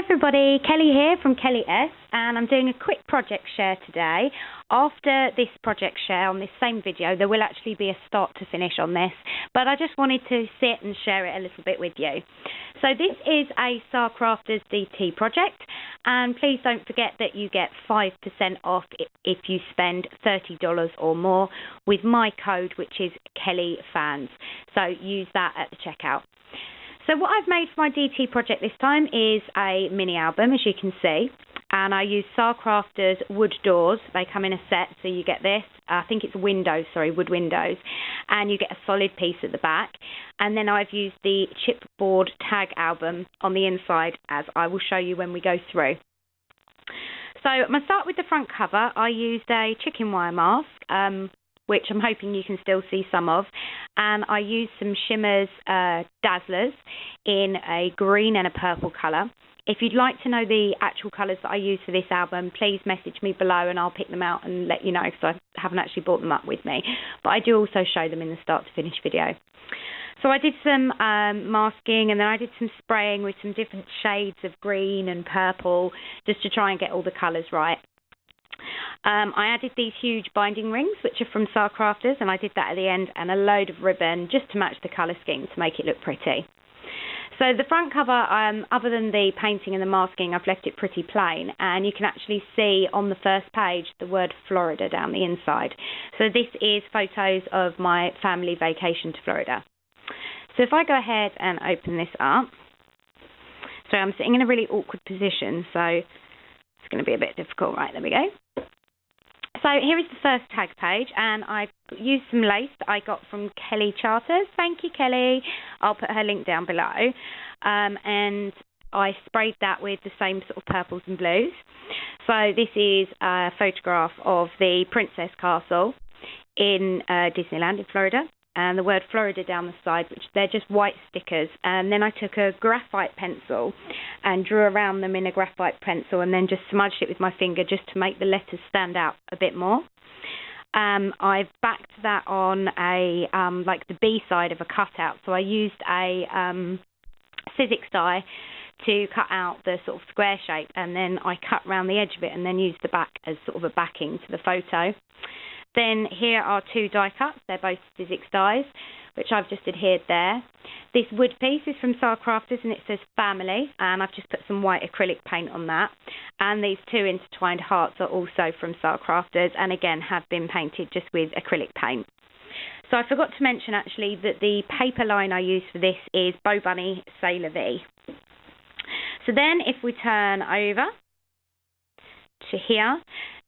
everybody, Kelly here from Kelly S, and I'm doing a quick project share today. After this project share on this same video, there will actually be a start to finish on this, but I just wanted to sit and share it a little bit with you. So this is a Sacrafters DT project, and please don't forget that you get 5% off if you spend $30 or more with my code, which is Kelly Fans. So use that at the checkout. So what I've made for my DT project this time is a mini album, as you can see, and I use Sacrafters wood doors. They come in a set, so you get this, I think it's wood windows, and you get a solid piece at the back. And then I've used the chipboard tag album on the inside, as I will show you when we go through. So I'm going to start with the front cover. I used a chicken wire mask, which I'm hoping you can still see some of, and I used some Shimmers Dazzlers in a green and a purple colour. If you'd like to know the actual colours that I use for this album, please message me below and I'll pick them out and let you know, because I haven't actually brought them up with me, but I do also show them in the start to finish video. So I did some masking, and then I did some spraying with some different shades of green and purple, just to try and get all the colours right. I added these huge binding rings, which are from Sacrafters, and I did that at the end, and a load of ribbon just to match the colour scheme to make it look pretty. So the front cover, other than the painting and the masking, I've left it pretty plain, and you can actually see on the first page the word Florida down the inside. So this is photos of my family vacation to Florida. So if I go ahead and open this up, so I'm sitting in a really awkward position, so it's going to be a bit difficult. Right, there we go. So here is the first tag page, and I've used some lace that I got from Kelly Charters. Thank you, Kelly. I'll put her link down below. And I sprayed that with the same sort of purples and blues. So this is a photograph of the Princess Castle in Disneyland in Florida, and the word Florida down the side, which they're just white stickers. And then I took a graphite pencil and drew around them in a graphite pencil, and then just smudged it with my finger just to make the letters stand out a bit more. I've backed that on a like the B side of a cutout, so I used a Sizzix die to cut out the sort of square shape, and then I cut around the edge of it and then used the back as sort of a backing to the photo. Then here are two die cuts. They're both Sizzix dies, which I've just adhered there. This wood piece is from Sacrafters, and it says family, and I've just put some white acrylic paint on that. And these two intertwined hearts are also from Sacrafters, and again have been painted just with acrylic paint. So I forgot to mention actually that the paper line I use for this is Bow Bunny Sailor V. So then if we turn over to here,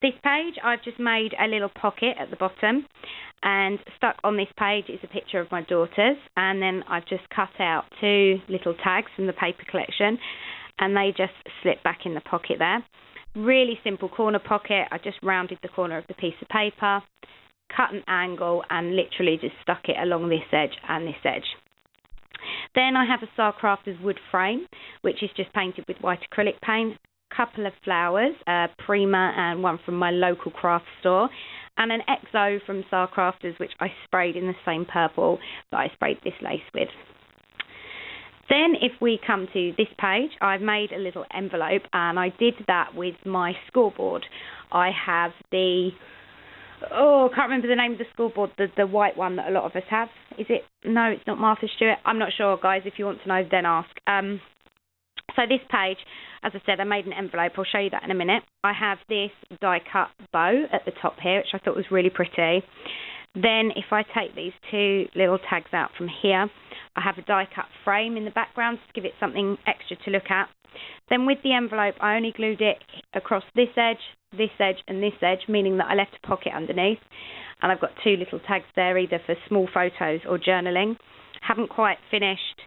this page, I've just made a little pocket at the bottom, and stuck on this page is a picture of my daughters, and then I've just cut out two little tags from the paper collection, and they just slip back in the pocket there. Really simple corner pocket. I just rounded the corner of the piece of paper, cut an angle, and literally just stuck it along this edge and this edge. Then I have a Sacrafters wood frame, which is just painted with white acrylic paint. Couple of flowers, Prima and one from my local craft store, and an XO from Sacrafters, which I sprayed in the same purple that I sprayed this lace with. Then if we come to this page, I've made a little envelope, and I did that with my scoreboard. I have the, I can't remember the name of the scoreboard, the white one that a lot of us have. Is it? No, it's not Martha Stewart. I'm not sure, guys. If you want to know, then ask. So this page, as I said, I made an envelope. I'll show you that in a minute. I have this die-cut bow at the top here, which I thought was really pretty. Then if I take these two little tags out from here, I have a die-cut frame in the background to give it something extra to look at. Then with the envelope, I only glued it across this edge, and this edge, meaning that I left a pocket underneath. And I've got two little tags there, either for small photos or journaling. Haven't quite finished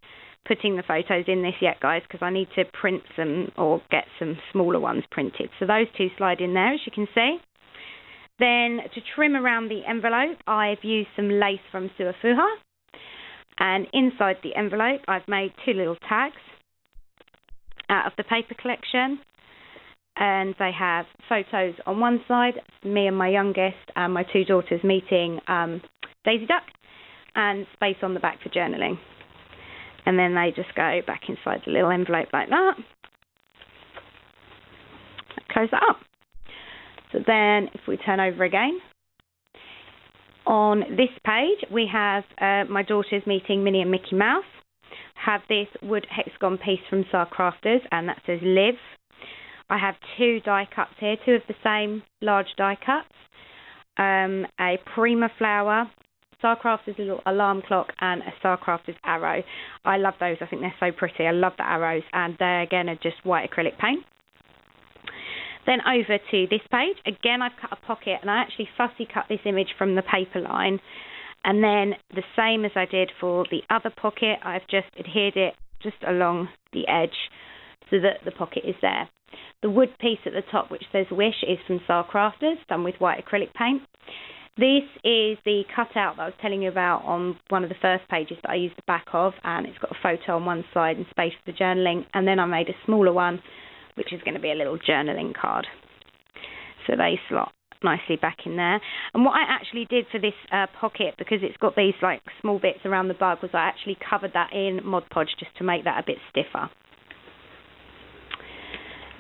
putting the photos in this yet, guys, because I need to print some or get some smaller ones printed. So those two slide in there, as you can see. Then to trim around the envelope, I've used some lace from Suafuha, and inside the envelope I've made two little tags out of the paper collection, and they have photos on one side, me and my youngest and my two daughters meeting Daisy Duck, and space on the back for journaling. And then they just go back inside the little envelope like that. close that up. So then if we turn over again, on this page we have my daughters meeting Minnie and Mickey Mouse. Have this wood hexagon piece from Sacrafters, and that says live. I have 2 die cuts here, 2 of the same large die cuts, a Prima flower, Sacrafters little alarm clock, and a Sacrafters arrow. I love those. I think they're so pretty. I love the arrows, and they again are just white acrylic paint. Then over to this page. Again, I've cut a pocket, and I actually fussy cut this image from the paper line. And then the same as I did for the other pocket, I've just adhered it just along the edge so that the pocket is there. The wood piece at the top, which says wish, is from Sacrafters, done with white acrylic paint. This is the cutout that I was telling you about on one of the first pages that I used the back of, and it's got a photo on one side and space for the journaling. And then I made a smaller one, which is going to be a little journaling card. So they slot nicely back in there. And what I actually did for this pocket, because it's got these like small bits around the bug, was I actually covered that in Mod Podge just to make that a bit stiffer.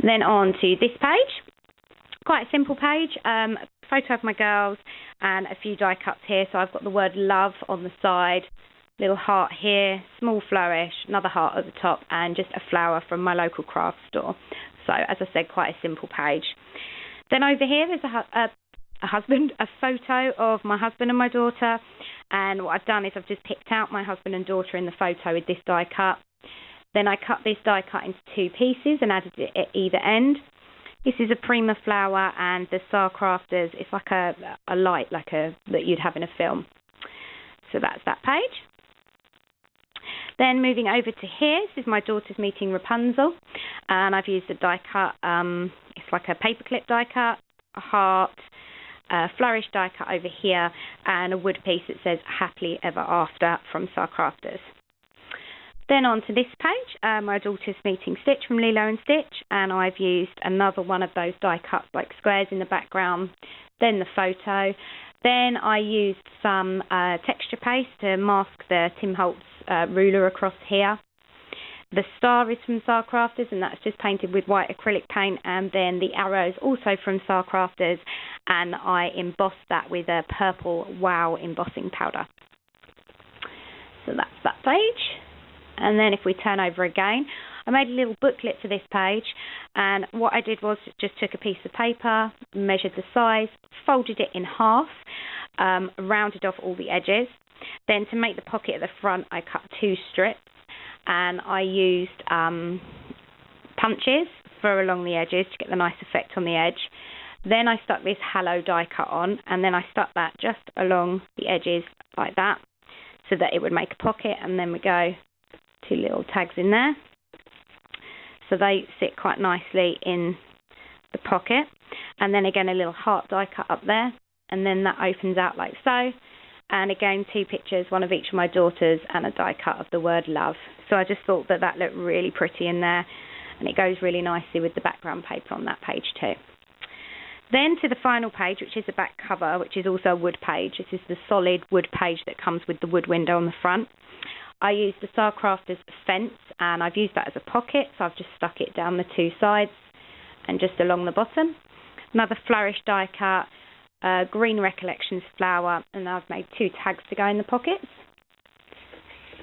Then on to this page. Quite a simple page. Photo of my girls and a few die cuts here. So I've got the word love on the side, little heart here, small flourish, another heart at the top, and just a flower from my local craft store. So as I said, quite a simple page. Then over here there's a photo of my husband and my daughter, and what I've done is I've just picked out my husband and daughter in the photo with this die cut. Then I cut this die cut into 2 pieces and added it at either end. This is a Prima flower, and the Sacrafters, it's like a light that you'd have in a film. So that's that page. Then moving over to here, this is my daughter's meeting Rapunzel, and I've used a die cut, it's like a paperclip die cut, a heart, a flourish die cut over here, and a wood piece that says Happily Ever After from Sacrafters. Then on to this page, my daughter's meeting Stitch from Lilo and Stitch, and I've used another one of those die cuts like squares in the background, then the photo. Then I used some texture paste to mask the Tim Holtz ruler across here. The star is from Sacrafters, and that's just painted with white acrylic paint, and then the arrow is also from Sacrafters, and I embossed that with a purple Wow embossing powder. So that's that page. And then if we turn over again, I made a little booklet for this page, and what I did was just took a piece of paper, measured the size, folded it in half, rounded off all the edges. Then to make the pocket at the front, I cut 2 strips, and I used punches for along the edges to get the nice effect on the edge. Then I stuck this Hello die cut on, and then I stuck that just along the edges like that, so that it would make a pocket, and then we go 2 little tags in there. So they sit quite nicely in the pocket. And then again a little heart die cut up there, and then that opens out like so. And again 2 pictures, one of each of my daughters, and a die cut of the word love. So I just thought that that looked really pretty in there, and it goes really nicely with the background paper on that page too. Then to the final page, which is the back cover, which is also a wood page. This is the solid wood page that comes with the wood window on the front. I used the Sacrafters fence, and I've used that as a pocket, so I've just stuck it down the 2 sides and just along the bottom. Another flourish die cut, green recollections flower, and I've made 2 tags to go in the pockets.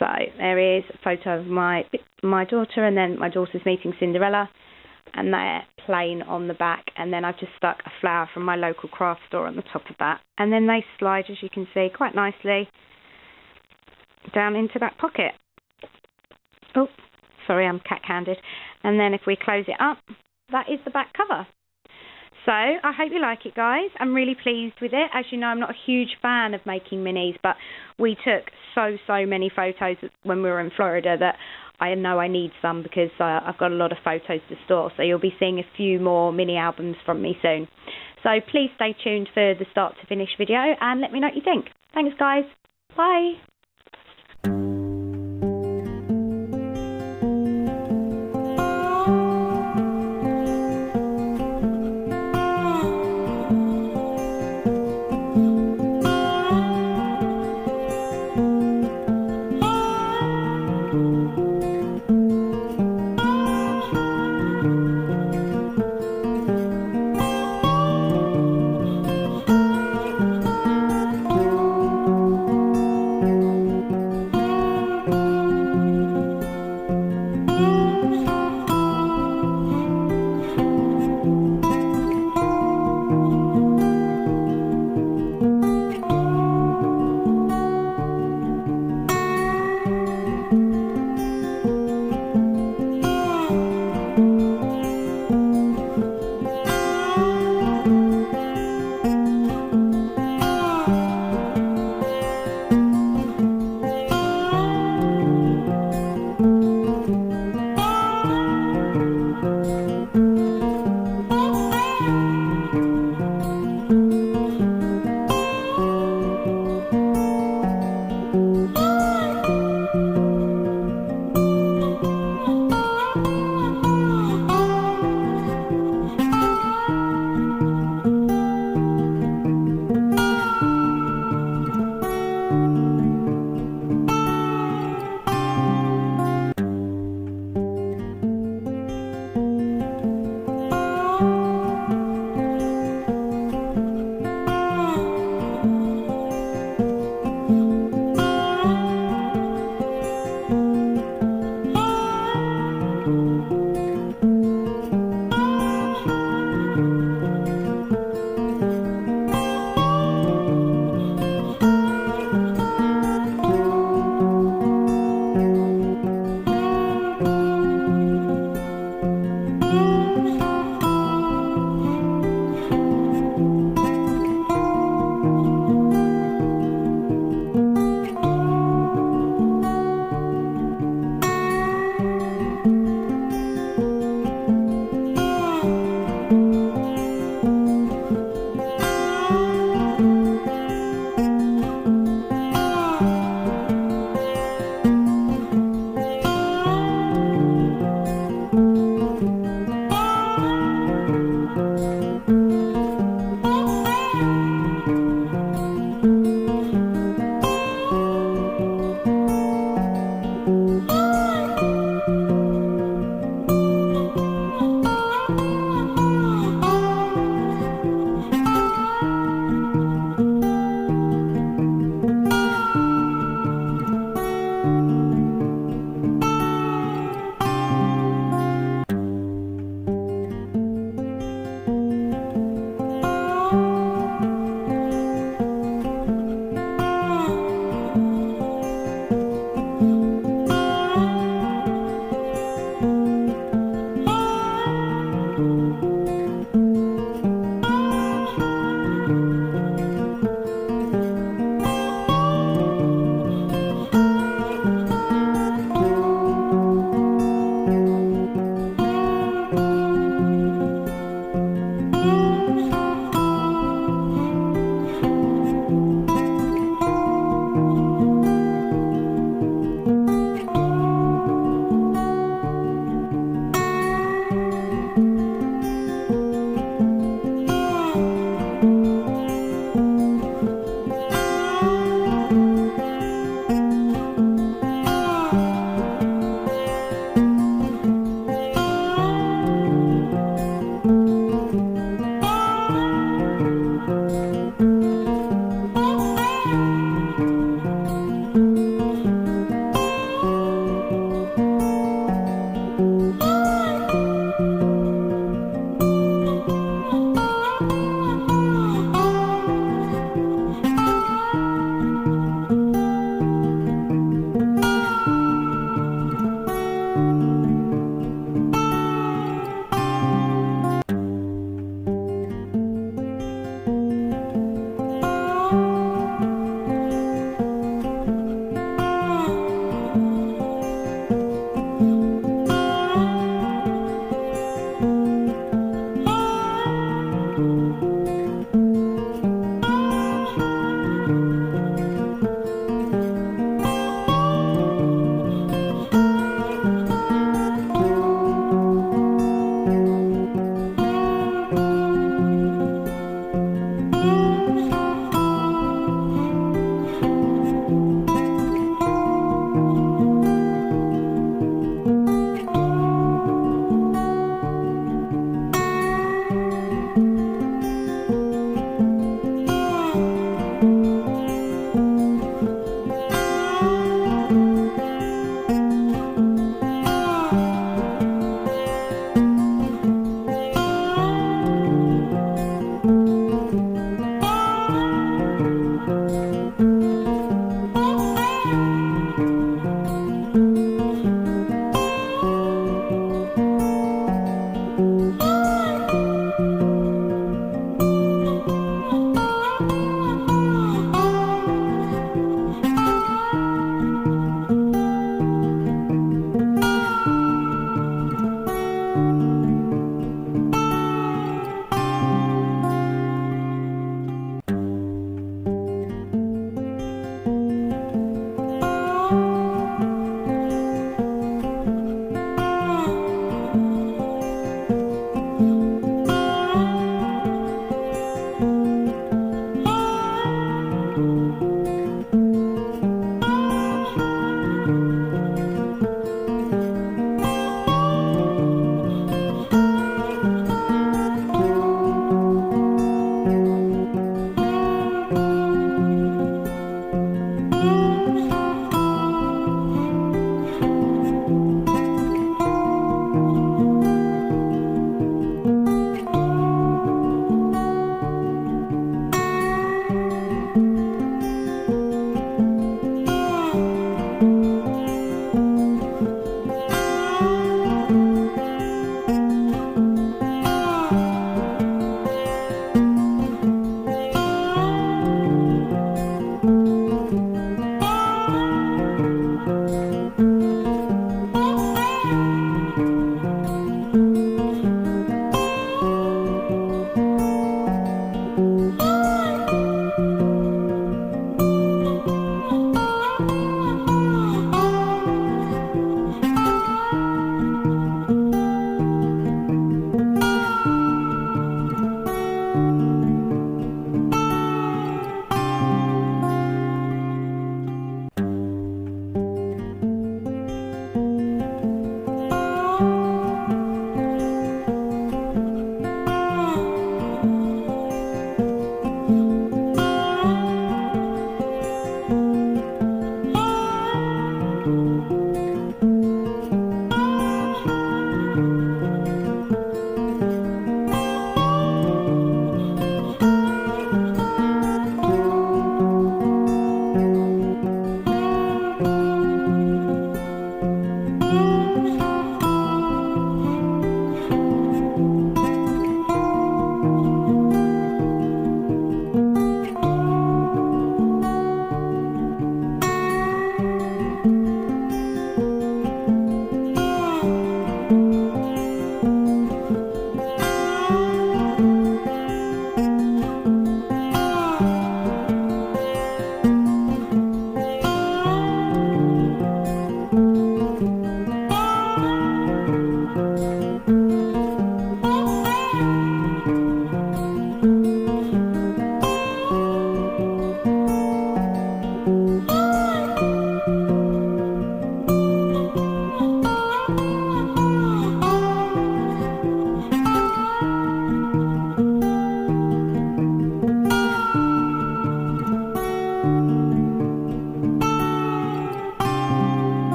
So there is a photo of my daughter, and then my daughter's meeting Cinderella, and they're plain on the back, and then I've just stuck a flower from my local craft store on the top of that, and then they slide, as you can see, quite nicely down into that pocket. Oh, sorry, I'm cat-handed. And then if we close it up, that is the back cover. So I hope you like it, guys. I'm really pleased with it. As you know, I'm not a huge fan of making minis, but we took so many photos when we were in Florida that I know I need some, because I've got a lot of photos to store. So you'll be seeing a few more mini albums from me soon. So please stay tuned for the start to finish video and let me know what you think. Thanks, guys. Bye.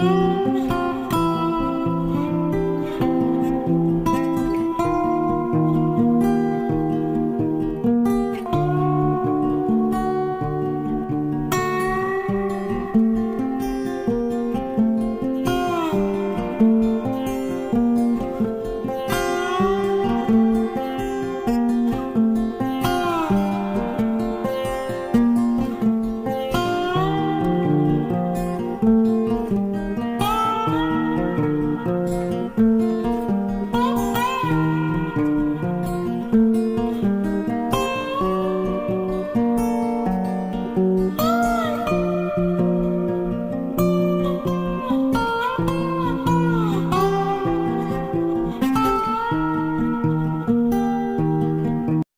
you.